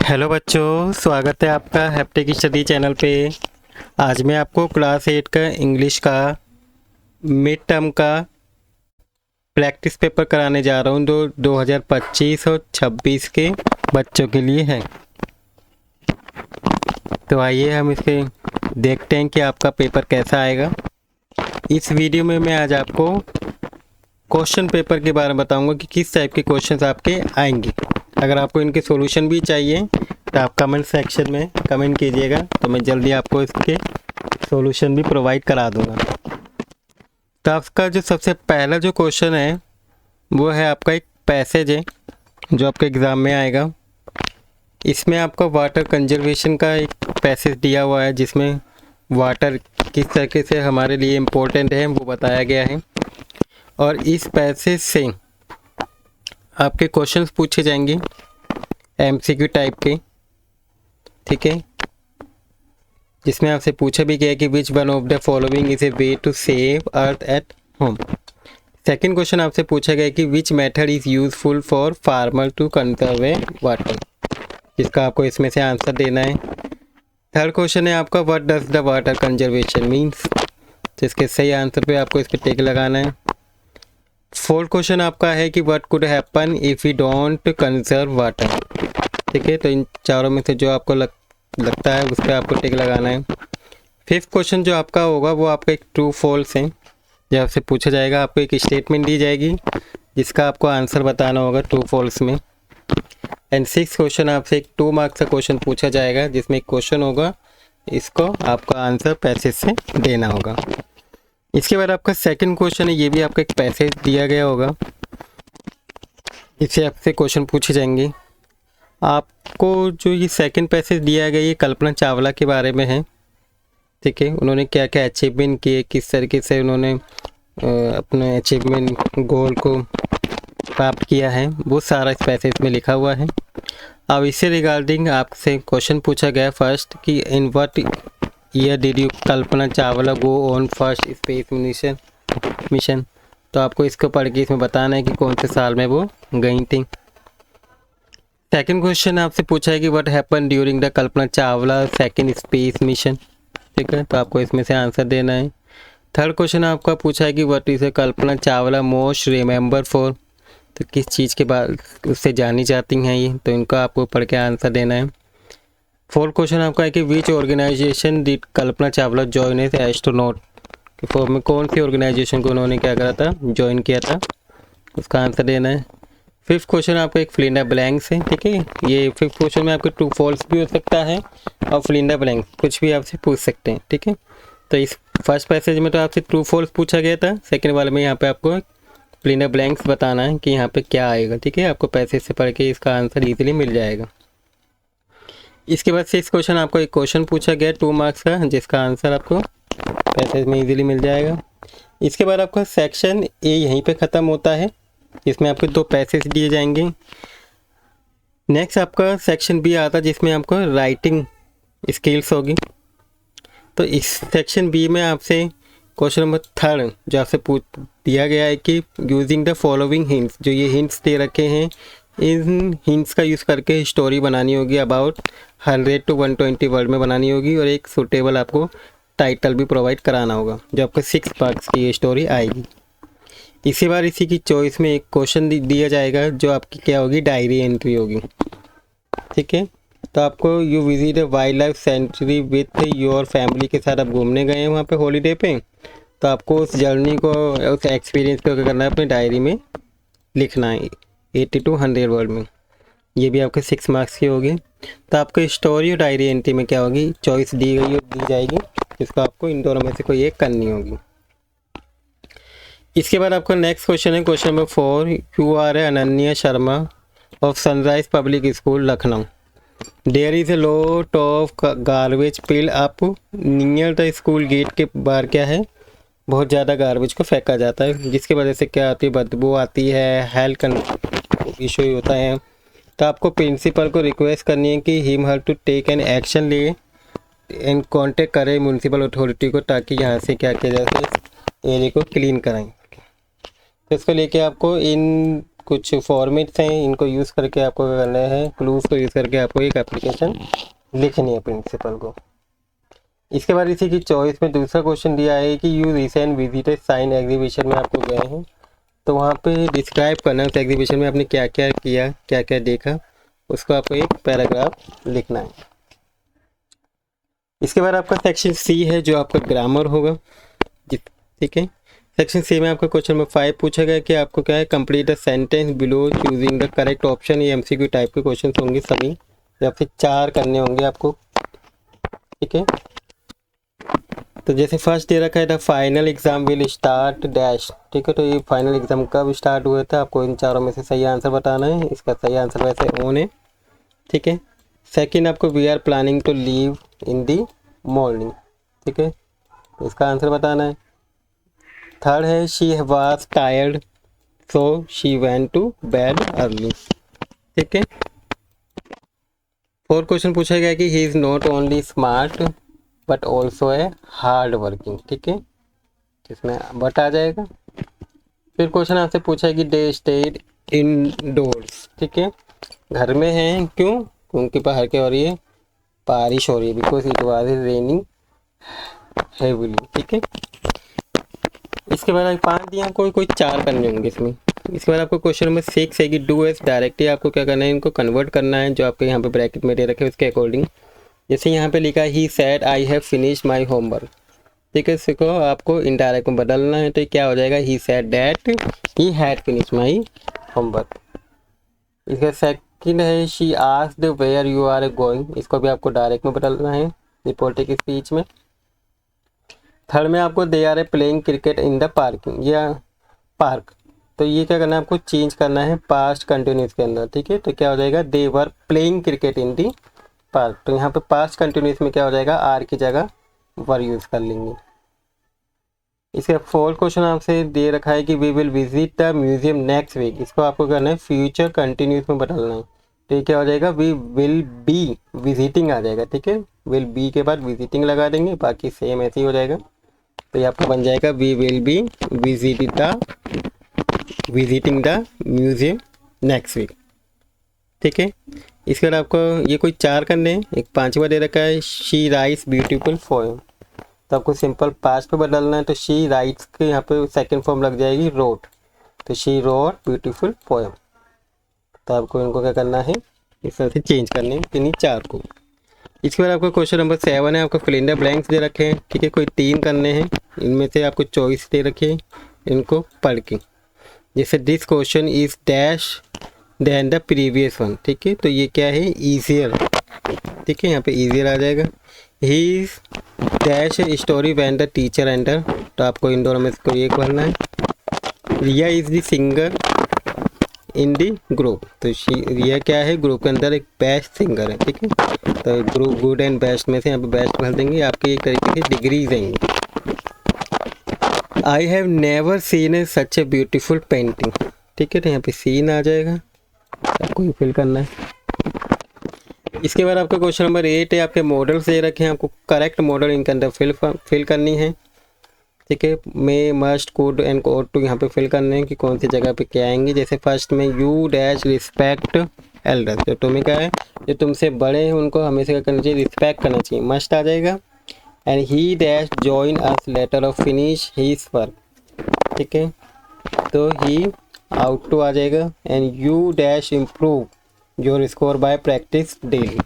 Hello बच्चों, स्वागत है आपका हैप्टिक स्टडी चैनल पे। आज मैं आपको क्लास 8 का इंग्लिश का मिड टर्म का प्रैक्टिस पेपर कराने जा रहा हूँ जो 2025 और 26 के बच्चों के लिए है। तो आइए हम इसके देखते हैं कि आपका पेपर कैसा आएगा। इस वीडियो में मैं आज आपको क्वेश्चन पेपर के बारे में बताऊंगा कि किस टाइप के क्वेश्चंस आपके आएंगे। अगर आपको इनके सॉल्यूशन भी चाहिए तो आप कमेंट सेक्शन में कमेंट कीजिएगा, तो मैं जल्दी आपको इसके सॉल्यूशन भी प्रोवाइड करा दूंगा। तो आपका जो सबसे पहला जो क्वेश्चन है वो है आपका एक पैसेज है जो आपके एग्ज़ाम में आएगा। इसमें आपका वाटर कंजर्वेशन का एक पैसेज दिया हुआ है जिसमें वाटर किस तरीके से हमारे लिए इम्पोर्टेंट है वो बताया गया है, और इस पैसेज से आपके क्वेश्चंस पूछे जाएंगे एमसीक्यू टाइप के, ठीक है। जिसमें आपसे पूछा भी गया कि which one of the following is a way to save earth at home. Second question आपसे पूछा गया कि which method is useful for farmer to conserve water, जिसका आपको इसमें से आंसर देना है। थर्ड क्वेश्चन है आपका what does the water conservation means, तो इसके सही आंसर पे आपको इस पर टिक लगाना है। फोर्थ क्वेश्चन आपका है कि what could happen if you don't conserve water, ठीक है। तो इन चारों में से जो आपको लगता है उस पर आपको टिक लगाना है। फिफ्थ क्वेश्चन जो आपका होगा वो आपका एक ट्रू फॉल्स है, जब आपसे पूछा जाएगा आपको एक स्टेटमेंट दी जाएगी जिसका आपको आंसर बताना होगा ट्रू फॉल्स में। एंड सिक्स क्वेश्चन आपसे एक 2 मार्क्स का क्वेश्चन पूछा जाएगा जिसमें एक क्वेश्चन होगा, इसको आपका आंसर पैसेज से देना होगा। इसके बाद आपका सेकंड क्वेश्चन है, ये भी आपका एक पैसेज दिया गया होगा, इससे आपसे क्वेश्चन पूछे जाएंगे। आपको जो ये सेकंड पैसेज दिया गया ये कल्पना चावला के बारे में है, ठीक है। उन्होंने क्या क्या अचीवमेंट किए, किस तरीके से उन्होंने अपने अचीवमेंट गोल को प्राप्त किया है, वो सारा इस पैसेज में लिखा हुआ है। अब इससे रिगार्डिंग आपसे क्वेश्चन पूछा गया फर्स्ट कि in what year did you Kalpana Chawla go on first space mission. तो आपको इसको पढ़ के इसमें बताना है कि कौन से साल में वो गई थी। सेकंड क्वेश्चन आपसे पूछा है कि what happen during the Kalpana Chawla second space mission, ठीक है। तो आपको इसमें से आंसर देना है। थर्ड क्वेश्चन आपका पूछा है कि what is Kalpana Chawla most remember for, तो किस चीज़ के बाद उससे जानी जाती हैं ये, तो इनका आपको पढ़ के आंसर देना है। फोर्थ क्वेश्चन आपका है कि which organisation did Kalpana Chawla join as astronaut, के फॉर्म में कौन सी ऑर्गेनाइजेशन को उन्होंने क्या करा था, ज्वाइन किया था, उसका आंसर देना है। फिफ्थ क्वेश्चन आपका एक फिल इन द ब्लैंक्स है, ठीक है। ये फिफ्थ क्वेश्चन में आपके ट्रू फॉल्स भी हो सकता है और फिल इन द ब्लैंक्स कुछ भी आपसे पूछ सकते हैं, ठीक है। तो इस फर्स्ट पैसेज में तो आपसे ट्रू फॉल्स पूछा गया था, सेकंड वाले में यहाँ पे आपको फिल इन द ब्लैंक्स बताना है कि यहाँ पे क्या आएगा, ठीक है। आपको पैसेज से पढ़ के इसका आंसर ईजिली मिल जाएगा। इसके बाद सिक्स क्वेश्चन आपको एक क्वेश्चन पूछा गया 2 मार्क्स का, जिसका आंसर आपको पैसेज में ईजिली मिल जाएगा। इसके बाद आपका सेक्शन ए यहीं पे ख़त्म होता है, इसमें आपको 2 पैसेज दिए जाएंगे। नेक्स्ट आपका सेक्शन बी आता है जिसमें आपको राइटिंग स्किल्स होगी। तो इस सेक्शन बी में आपसे क्वेश्चन नंबर 3 जो आपसे दिया गया है कि यूजिंग द फॉलोइंग हिंट्स, जो ये हिंट्स दे रखे हैं इन हिंट्स का यूज़ करके स्टोरी बनानी होगी अबाउट 100 to 120 वर्ड में बनानी होगी, और एक सूटेबल आपको टाइटल भी प्रोवाइड कराना होगा जो आपको 6 मार्क्स की ये स्टोरी आएगी। इसी बार इसी की चॉइस में एक क्वेश्चन दिया जाएगा जो आपकी क्या होगी, डायरी एंट्री होगी, ठीक है। तो आपको you visit a wild life sanctuary with your family के साथ आप घूमने गए हैं वहाँ पे हॉलीडे पे, तो आपको उस जर्नी को, उस एक्सपीरियंस को क्या करना है, अपनी डायरी में लिखना है 80 to 100 वर्ड में। ये भी आपके 6 मार्क्स की होगी। तो आपको स्टोरी और डायरी एंट्री में क्या होगी, चॉइस दी गई और दी जाएगी, जिसको आपको इन दोनों में से कोई एक करनी होगी। इसके बाद आपका नेक्स्ट क्वेश्चन है question number 4, you are a Ananya Sharma of sunrise public school Lucknow. There is a lot of garbage pile up near the school gate के बाहर क्या है, बहुत ज़्यादा गार्बेज को फेंका जाता है, जिसकी वजह से क्या आती है, बदबू आती है, हेल्थ इशू होता है। तो आपको प्रिंसिपल को रिक्वेस्ट करनी है कि him her to take an action ले एंड कॉन्टेक्ट करें म्यूनसिपल अथॉरिटी को, ताकि यहाँ से क्या किया जाए, एरिया को क्लीन कराएं। तो इसको लेके आपको इन कुछ फॉर्मेट्स हैं, इनको यूज़ करके आपको क्या करना है, क्लूज को यूज़ करके आपको एक एप्लीकेशन लिखनी है प्रिंसिपल को। इसके बाद इसी की चॉइस में दूसरा क्वेश्चन दिया है कि you recent visited science exhibition में आपको गए हैं, तो वहाँ पे डिस्क्राइब करना है उस एग्जीबिशन में आपने क्या क्या किया, क्या क्या देखा, उसको आपको एक पैराग्राफ लिखना है। इसके बाद आपका सेक्शन सी है जो आपका ग्रामर होगा, ठीक है। सेक्शन सी में आपका क्वेश्चन नंबर 5 पूछा गया कि आपको क्या है, complete the sentence below choosing the correct option. ये एमसीक्यू टाइप के क्वेश्चन होंगे सभी, या फिर 4 करने होंगे आपको, ठीक है। तो जैसे फर्स्ट दे रखा है the final exam will start dash, ठीक है। तो ये फाइनल एग्जाम कब स्टार्ट हुआ था, आपको इन चारों में से सही आंसर बताना है। इसका सही आंसर वैसे ऑन है, ठीक है। सेकंड आपको we are planning to leave in the morning, ठीक है, तो इसका आंसर बताना है। थर्ड है she was tired so she went to bed early, ठीक है। फोर्थ क्वेश्चन पूछा गया कि he is not only smart but also है हार्ड वर्किंग, ठीक है, इसमें बट आ जाएगा। फिर क्वेश्चन आपसे पूछा है कि दे स्टेड इनडोर्स, ठीक है, घर में हैं क्यों, क्योंकि बाहर क्या हो रही है, बारिश हो रही है, because it was raining heavily, ठीक है। इसके बाद 5 दिया, कोई 4 करने होंगे इसमें। इसके बाद आपको क्वेश्चन नंबर 6 है कि डू एस डायरेक्टली, आपको क्या करना है, इनको कन्वर्ट करना है जो आपके यहाँ पे ब्रैकेट में दे रखे हैं उसके अकॉर्डिंग। जैसे यहाँ पे लिखा है he said I have finished my homework, ठीक है, इसको आपको इनडायरेक्ट में बदलना है, तो क्या हो जाएगा, he said that he had finished my homework. इसका सेकंड है she asked where you are going, इसको भी आपको डायरेक्ट में बदलना है रिपोर्टिंग स्पीच में। थर्ड में आपको they are a playing cricket in the parking या पार्क, तो ये क्या करना है, आपको चेंज करना है पास्ट कंटिन्यूस के अंदर, ठीक है। तो क्या हो जाएगा, they were playing cricket in the park, तो यहाँ पे पास्ट कंटिन्यूस में क्या हो जाएगा, आर की जगह वर यूज़ कर लेंगे। इसका फोर्थ क्वेश्चन आपसे दे रखा है कि we will visit the museum next week, इसको आपको करना है फ्यूचर कंटिन्यूस में बदलना है, तो ये क्या हो जाएगा, वी विल बी विजिटिंग आ जाएगा, ठीक है, विल बी के बाद विजिटिंग लगा देंगे, बाकी सेम ऐसे ही हो जाएगा। तो ये आपका बन जाएगा we will be visiting the museum next week, ठीक है। इसके बाद आपको ये कोई 4 करने हैं, एक 5वां दे रखा है शी राइट्स ब्यूटीफुल पोएम, तो आपको सिंपल पास्ट पे बदलना है, तो शी राइट्स के यहाँ पे सेकंड फॉर्म लग जाएगी रोट, तो शी रोट ब्यूटीफुल पोएम, तो आपको इनको क्या करना है, इस तरह से चेंज करने हैं इन्हीं 4 को। इसके बाद आपको क्वेश्चन नंबर 7 है, आपको फिल इन द ब्लैंक्स दे रखे हैं, ठीक है, कोई 3 करने हैं, इनमें से आपको चॉइस दे रखे हैं, इनको पढ़ के, जैसे this question is dash then the previous one, ठीक है, तो ये क्या है, ईजियर, ठीक है, यहाँ पे ईजियर आ जाएगा। He is dash story when the teacher enter, तो आपको इन दोनों में से कोई एक भरना है। Riya is the singer in the group, तो रिया क्या है, ग्रुप के अंदर एक बेस्ट सिंगर है, ठीक है, तो ग्रुप गुड एंड बेस्ट में से यहाँ पे बेस्ट भर देंगे, आपकी एक तरीके से डिग्रीज देंगे। I have never seen A such a beautiful painting, ठीक है, तो यहाँ पे सीन आ जाएगा, आपको ही फिल करना है। इसके बाद आपका क्वेश्चन नंबर 8 है, आपके मॉडल्स दे रखे हैं, आपको करेक्ट मॉडल इनके अंदर फिल करनी है, ठीक है। May must could and code to यहाँ पे फिल करने हैं कि कौन सी जगह पे क्या आएंगे। जैसे फर्स्ट में यू डैश रिस्पेक्ट एल्डर्स, जो तुम्हें क्या है, जो तुमसे बड़े हैं उनको हमेशा क्या करना चाहिए, रिस्पेक्ट करना चाहिए, मस्ट आ जाएगा। And he dash join us later of finish his work, ठीक है, तो ही आउट टू आ जाएगा। And you dash improve your score by practice daily,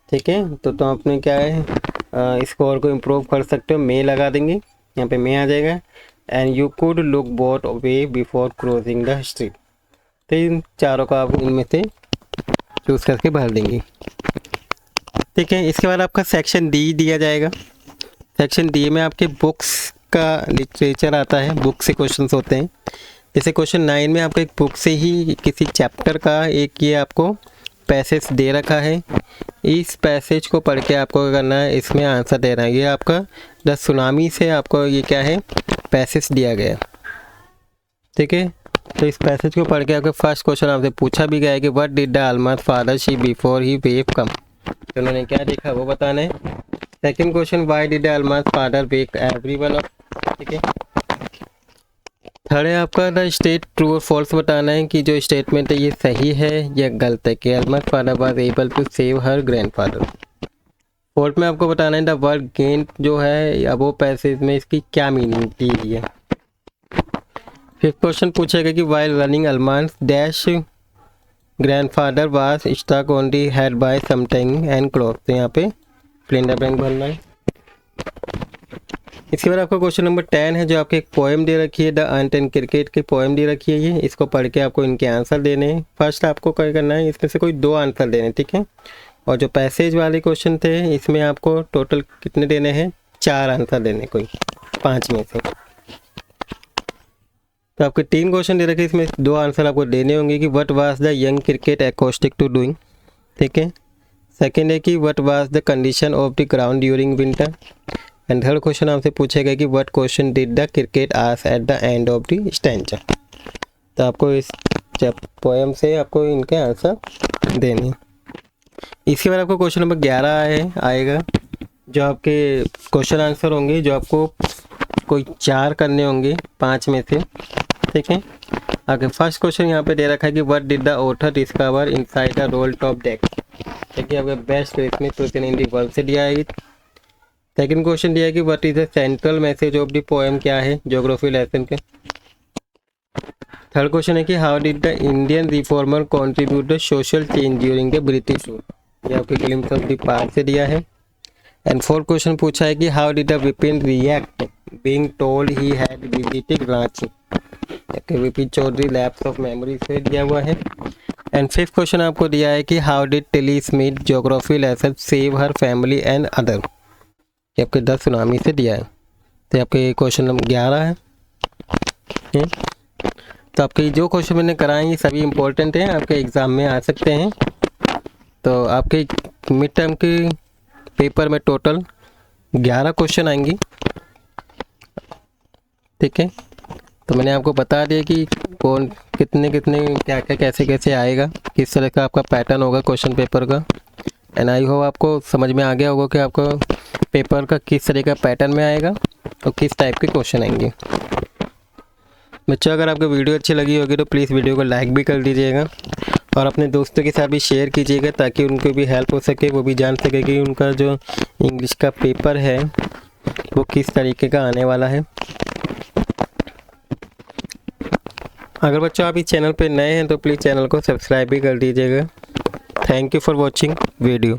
ठीक है, तो तुम अपने क्या है स्कोर को इम्प्रूव कर सकते हो, मे लगा देंगे, यहाँ पे मे आ जाएगा। And you could look both way before crossing the street, तो इन चारों को आप इनमें से चूज़ करके भर देंगे, ठीक है। इसके बाद आपका सेक्शन डी दिया जाएगा। सेक्शन डी में आपके बुक्स का लिटरेचर आता है, बुक से क्वेश्चंस होते हैं। जैसे क्वेश्चन 9 में आपको एक बुक से ही किसी चैप्टर का एक ये आपको पैसेज दे रखा है, इस पैसेज को पढ़ के आपको क्या करना है, इसमें आंसर देना है। ये आपका द सुनामी से आपको ये क्या है, पैसेज दिया गया, ठीक है। तो इस पैसेज को पढ़ के आपके फर्स्ट क्वेश्चन आपसे पूछा भी गया है कि what did the Alma's father see before he wave come, तो उन्होंने क्या देखा वो बताना है। Second question why did the Alma's father wake everyone up, ठीक है। थर्ड है आपका the state true or false बताना है कि जो स्टेटमेंट है ये सही है या गलत है कि Alma's father was able to save her grandfather. Fourth में आपको बताना है द वर्ड गेन जो है अब वो पैसे में इसकी क्या मीनिंग दी गई है। फिफ्थ क्वेश्चन पूछेगा कि while running Alma's dash grandfather was stuck on the head by something and cloth. तो यहाँ पे फिल इन द ब्लैंक भरना है। इसके बाद आपका क्वेश्चन नंबर 10 है जो आपके एक पोएम दे रखी है द अंट एंड क्रिकेट की पोएम दे रखी है ये। इसको पढ़ के आपको इनके आंसर देने हैं। फर्स्ट आपको क्या करना है, इसमें से कोई 2 आंसर देने, ठीक है। और जो पैसेज वाले क्वेश्चन थे इसमें आपको टोटल कितने देने हैं, 4 आंसर देने, कोई 5 में से। तो आपके 3 क्वेश्चन दे रखे, इसमें 2 आंसर आपको देने होंगे कि what was the young cricket accustomed to doing, ठीक है। सेकेंड है कि what was the condition of the ground during winter. And third question आपसे पूछेगा कि what question did the cricket ask at the end of the stanza. तो आपको इस पोएम से आपको इनके आंसर देने। इसके बाद आपको क्वेश्चन नंबर 11 आएगा जो आपके क्वेश्चन आंसर होंगे जो आपको कोई 4 करने होंगे 5 में से, ठीक है। आगे फर्स्ट क्वेश्चन यहाँ पे दे रखा है कि what did the author discover inside the role top deck, ठीक है। आपका best Christmas question in the world से दिया है। सेकंड क्वेश्चन दिया है कि what is the central message of the poem, क्या है ज्योग्राफी लेसन के। थर्ड क्वेश्चन है कि how did the Indian reformer contribute the social change during the British rule, ये आपके ग्लिम्स ऑफ द पास्ट से दिया है। एंड फोर्थ क्वेश्चन पूछा है कि how did the Vipin react being told he had visited Ranchi, Vipin Chaudhary lapse of memory से दिया हुआ है। एंड फिफ्थ क्वेश्चन आपको दिया है कि how did Tilly Smith geography lesson save her family and other, ये आपके 10 सुनामी से दिया है। तो आपके क्वेश्चन नंबर 11 है। तो आपके जो क्वेश्चन मैंने कराए ये सभी इम्पोर्टेंट हैं, आपके एग्ज़ाम में आ सकते हैं। तो आपके मिड टर्म के पेपर में टोटल 11 क्वेश्चन आएंगी, ठीक है। तो मैंने आपको बता दिया कि कौन कितने कितने क्या क्या कैसे कैसे आएगा, किस तरह का आपका पैटर्न होगा क्वेश्चन पेपर का। एंड आई होप आपको समझ में आ गया होगा कि आपको पेपर का किस तरह का पैटर्न में आएगा और किस टाइप के क्वेश्चन आएंगे। बच्चों अगर आपको वीडियो अच्छी लगी होगी तो प्लीज़ वीडियो को लाइक भी कर दीजिएगा और अपने दोस्तों के साथ भी शेयर कीजिएगा ताकि उनको भी हेल्प हो सके, वो भी जान सके कि उनका जो इंग्लिश का पेपर है वो किस तरीके का आने वाला है। अगर बच्चों आप इस चैनल पे नए हैं तो प्लीज़ चैनल को सब्सक्राइब भी कर दीजिएगा। Thank you for watching video.